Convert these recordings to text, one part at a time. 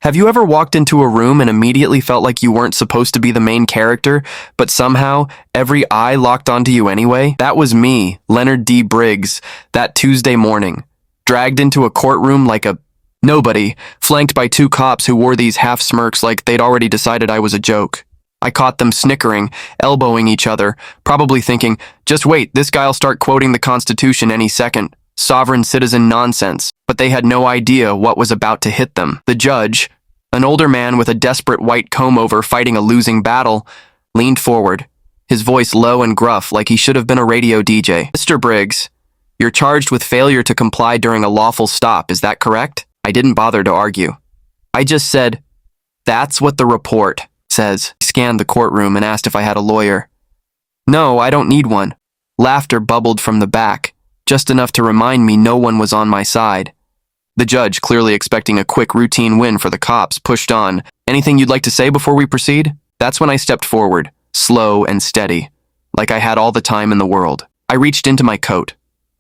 Have you ever walked into a room and immediately felt like you weren't supposed to be the main character, but somehow every eye locked onto you anyway? That was me, Leonard D. Briggs, that Tuesday morning, dragged into a courtroom like a nobody, flanked by two cops who wore these half smirks like they'd already decided I was a joke. I caught them snickering, elbowing each other, probably thinking, just wait, this guy'll start quoting the Constitution any second. Sovereign citizen nonsense. But they had no idea what was about to hit them. The judge, an older man with a desperate white comb-over fighting a losing battle, leaned forward, his voice low and gruff like he should have been a radio DJ. Mr. Briggs, you're charged with failure to comply during a lawful stop, is that correct? I didn't bother to argue. I just said, that's what the report says. He scanned the courtroom and asked if I had a lawyer. No, I don't need one. Laughter bubbled from the back, just enough to remind me no one was on my side. The judge, clearly expecting a quick routine win for the cops, pushed on. Anything you'd like to say before we proceed? That's when I stepped forward, slow and steady, like I had all the time in the world. I reached into my coat.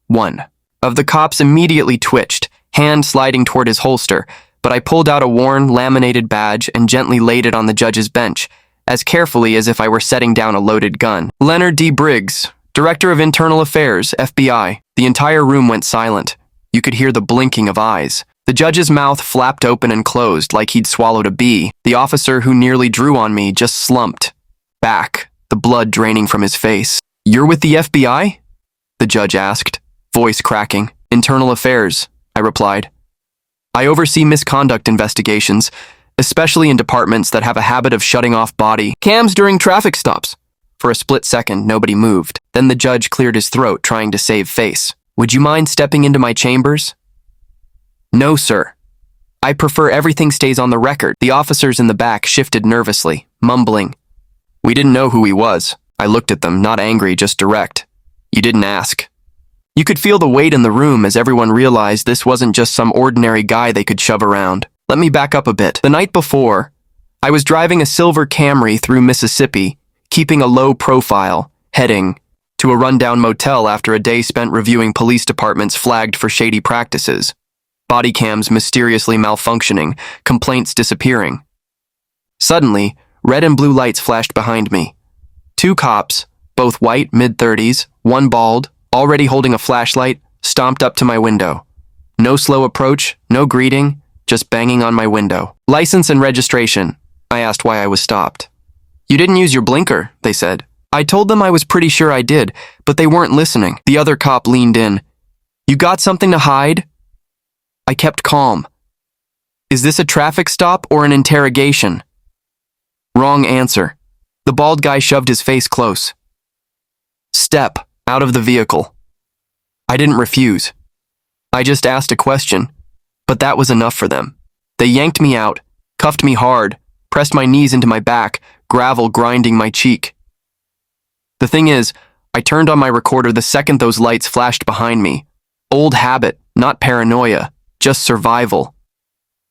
One of the cops immediately twitched, hand sliding toward his holster, but I pulled out a worn, laminated badge and gently laid it on the judge's bench, as carefully as if I were setting down a loaded gun. Leonard D. Briggs, Director of Internal Affairs, FBI. The entire room went silent. You could hear the blinking of eyes. The judge's mouth flapped open and closed like he'd swallowed a bee. The officer who nearly drew on me just slumped back, the blood draining from his face. You're with the FBI? The judge asked, voice cracking. Internal Affairs, I replied. I oversee misconduct investigations, especially in departments that have a habit of shutting off body cams during traffic stops. For a split second, nobody moved. Then the judge cleared his throat, trying to save face. Would you mind stepping into my chambers? No, sir. I prefer everything stays on the record. The officers in the back shifted nervously, mumbling. We didn't know who he was. I looked at them, not angry, just direct. You didn't ask. You could feel the weight in the room as everyone realized this wasn't just some ordinary guy they could shove around. Let me back up a bit. The night before, I was driving a silver Camry through Mississippi, keeping a low profile, heading to a rundown motel after a day spent reviewing police departments flagged for shady practices. Body cams mysteriously malfunctioning, complaints disappearing. Suddenly, red and blue lights flashed behind me. Two cops, both white, mid-30s, one bald, already holding a flashlight, stomped up to my window. No slow approach, no greeting, just banging on my window. License and registration. I asked why I was stopped. You didn't use your blinker, they said. I told them I was pretty sure I did, but they weren't listening. The other cop leaned in. You got something to hide? I kept calm. Is this a traffic stop or an interrogation? Wrong answer. The bald guy shoved his face close. Step out of the vehicle. I didn't refuse. I just asked a question, but that was enough for them. They yanked me out, cuffed me hard, pressed my knees into my back, gravel grinding my cheek. The thing is, I turned on my recorder the second those lights flashed behind me. Old habit, not paranoia, just survival.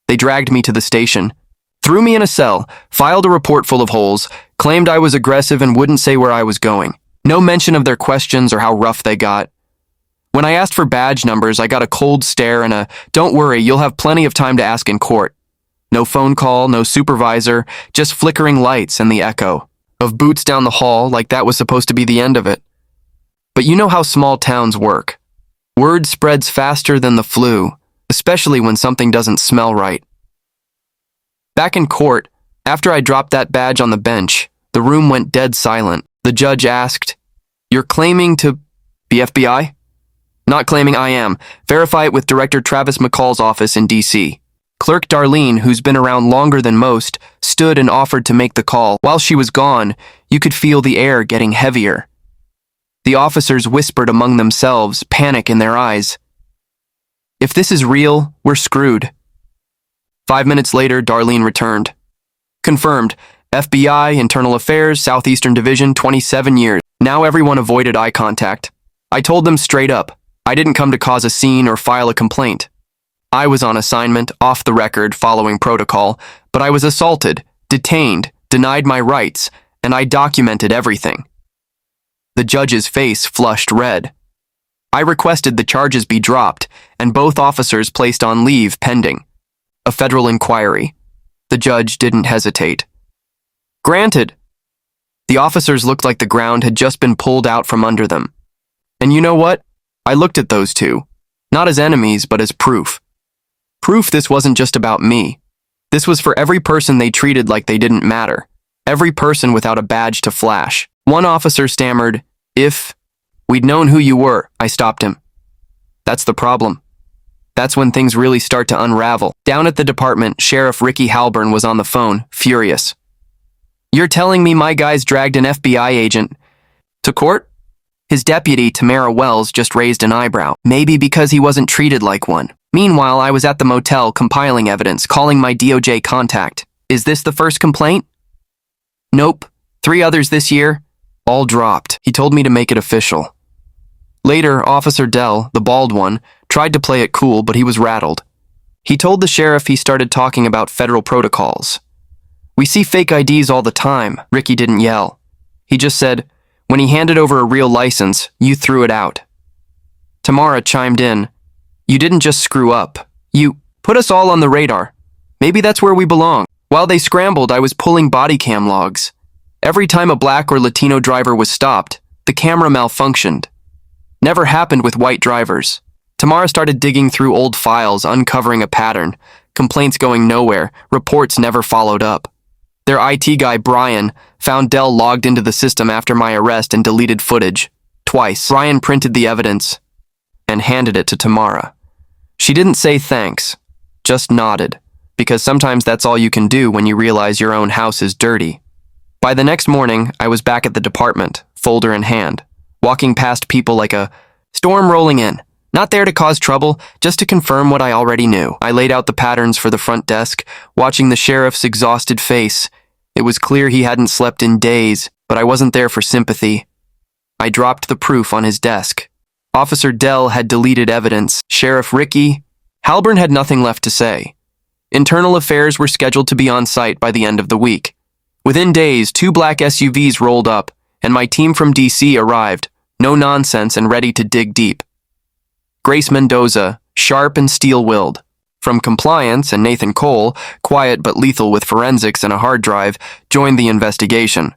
They dragged me to the station, threw me in a cell, filed a report full of holes, claimed I was aggressive and wouldn't say where I was going. No mention of their questions or how rough they got. When I asked for badge numbers, I got a cold stare and a, don't worry, you'll have plenty of time to ask in court. No phone call, no supervisor, just flickering lights and the echo of boots down the hall like that was supposed to be the end of it. But you know how small towns work. Word spreads faster than the flu, especially when something doesn't smell right. Back in court, after I dropped that badge on the bench, the room went dead silent. The judge asked, "You're claiming to be FBI?" Not claiming I am. Verify it with Director Travis McCall's office in D.C. Clerk Darlene, who's been around longer than most, stood and offered to make the call. While she was gone, you could feel the air getting heavier. The officers whispered among themselves, panic in their eyes. If this is real, we're screwed. 5 minutes later, Darlene returned. Confirmed. FBI, Internal Affairs, Southeastern Division, 27 years. Now everyone avoided eye contact. I told them straight up, I didn't come to cause a scene or file a complaint. I was on assignment, off the record, following protocol, but I was assaulted, detained, denied my rights, and I documented everything. The judge's face flushed red. I requested the charges be dropped and both officers placed on leave pending a federal inquiry. The judge didn't hesitate. Granted. The officers looked like the ground had just been pulled out from under them. And you know what? I looked at those two, not as enemies, but as proof. Proof this wasn't just about me. This was for every person they treated like they didn't matter. Every person without a badge to flash. One officer stammered, "If we'd known who you were," I stopped him. That's the problem. That's when things really start to unravel. Down at the department, Sheriff Ricky Halburn was on the phone, furious. "You're telling me my guys dragged an FBI agent to court?" His deputy, Tamara Wells, just raised an eyebrow, maybe because he wasn't treated like one. Meanwhile, I was at the motel compiling evidence, calling my DOJ contact. "Is this the first complaint?" "Nope. 3 others this year. All dropped." He told me to make it official. Later, Officer Dell, the bald one, tried to play it cool, but he was rattled. He told the sheriff he started talking about federal protocols. "We see fake IDs all the time." Ricky didn't yell. He just said, "When he handed over a real license, you threw it out." Tamara chimed in, "You didn't just screw up. You put us all on the radar. Maybe that's where we belong." While they scrambled, I was pulling bodycam logs. Every time a black or Latino driver was stopped, the camera malfunctioned. Never happened with white drivers. Tamara started digging through old files, uncovering a pattern. Complaints going nowhere, reports never followed up. Their IT guy, Brian, found Dell logged into the system after my arrest and deleted footage. Twice. Brian printed the evidence and handed it to Tamara. She didn't say thanks, just nodded, because sometimes that's all you can do when you realize your own house is dirty. By the next morning, I was back at the department, folder in hand, walking past people like a storm rolling in. Not there to cause trouble, just to confirm what I already knew. I laid out the patterns for the front desk, watching the sheriff's exhausted face. It was clear he hadn't slept in days, but I wasn't there for sympathy. I dropped the proof on his desk. Officer Dell had deleted evidence. Sheriff Ricky Halburn had nothing left to say. Internal affairs were scheduled to be on site by the end of the week. Within days, 2 black SUVs rolled up, and my team from DC arrived, no nonsense and ready to dig deep. Grace Mendoza, sharp and steel-willed. From compliance, and Nathan Cole, quiet but lethal with forensics and a hard drive, joined the investigation.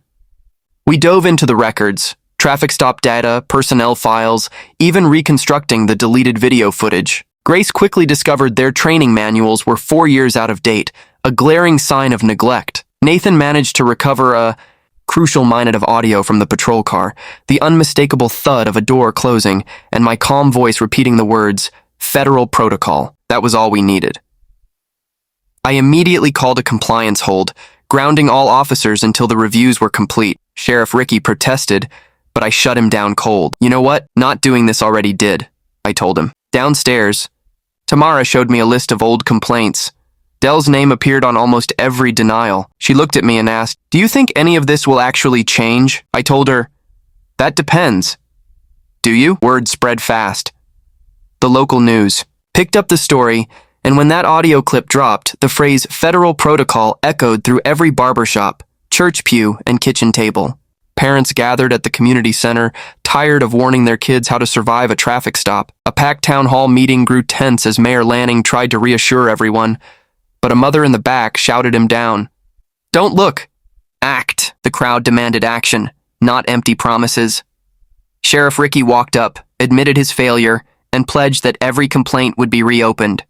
We dove into the records, traffic stop data, personnel files, even reconstructing the deleted video footage. Grace quickly discovered their training manuals were 4 years out of date, a glaring sign of neglect. Nathan managed to recover a crucial minute of audio from the patrol car, the unmistakable thud of a door closing, and my calm voice repeating the words, "Federal protocol." That was all we needed. I immediately called a compliance hold, grounding all officers until the reviews were complete. Sheriff Ricky protested, but I shut him down cold. "You know what? Not doing this already did," I told him. Downstairs, Tamara showed me a list of old complaints. Dell's name appeared on almost every denial. She looked at me and asked, "Do you think any of this will actually change?" I told her, "That depends." "Do you?" Word spread fast. The local news picked up the story, and when that audio clip dropped, the phrase "federal protocol" echoed through every barbershop, church pew, and kitchen table. Parents gathered at the community center, tired of warning their kids how to survive a traffic stop. A packed town hall meeting grew tense as Mayor Lanning tried to reassure everyone, but a mother in the back shouted him down. "Don't look. Act." The crowd demanded action, not empty promises. Sheriff Ricky walked up, admitted his failure, and pledged that every complaint would be reopened.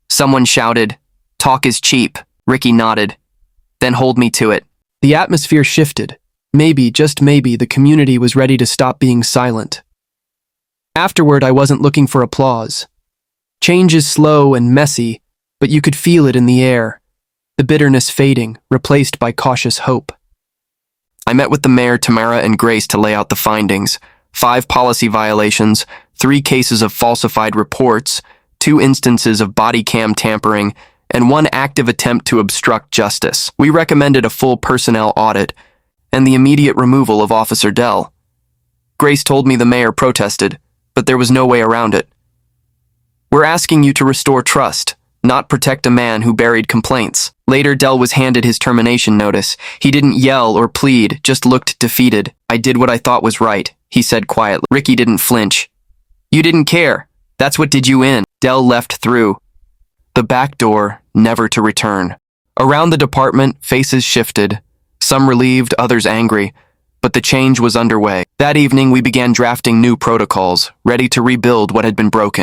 Someone shouted, "Talk is cheap." Ricky nodded. "Then hold me to it." The atmosphere shifted. Maybe, just maybe, the community was ready to stop being silent. Afterward, I wasn't looking for applause. Change is slow and messy, but you could feel it in the air, the bitterness fading, replaced by cautious hope. I met with the mayor, Tamara, and Grace to lay out the findings. 5 policy violations, 3 cases of falsified reports, 2 instances of body cam tampering, and 1 active attempt to obstruct justice. We recommended a full personnel audit and the immediate removal of Officer Dell. Grace told me the mayor protested, but there was no way around it. "We're asking you to restore trust, not protect a man who buried complaints." Later, Dell was handed his termination notice. He didn't yell or plead, just looked defeated. "I did what I thought was right," he said quietly. Ricky didn't flinch. "You didn't care. That's what did you in." Dell left through the back door, never to return. Around the department, faces shifted, some relieved, others angry, but the change was underway. That evening, we began drafting new protocols, ready to rebuild what had been broken.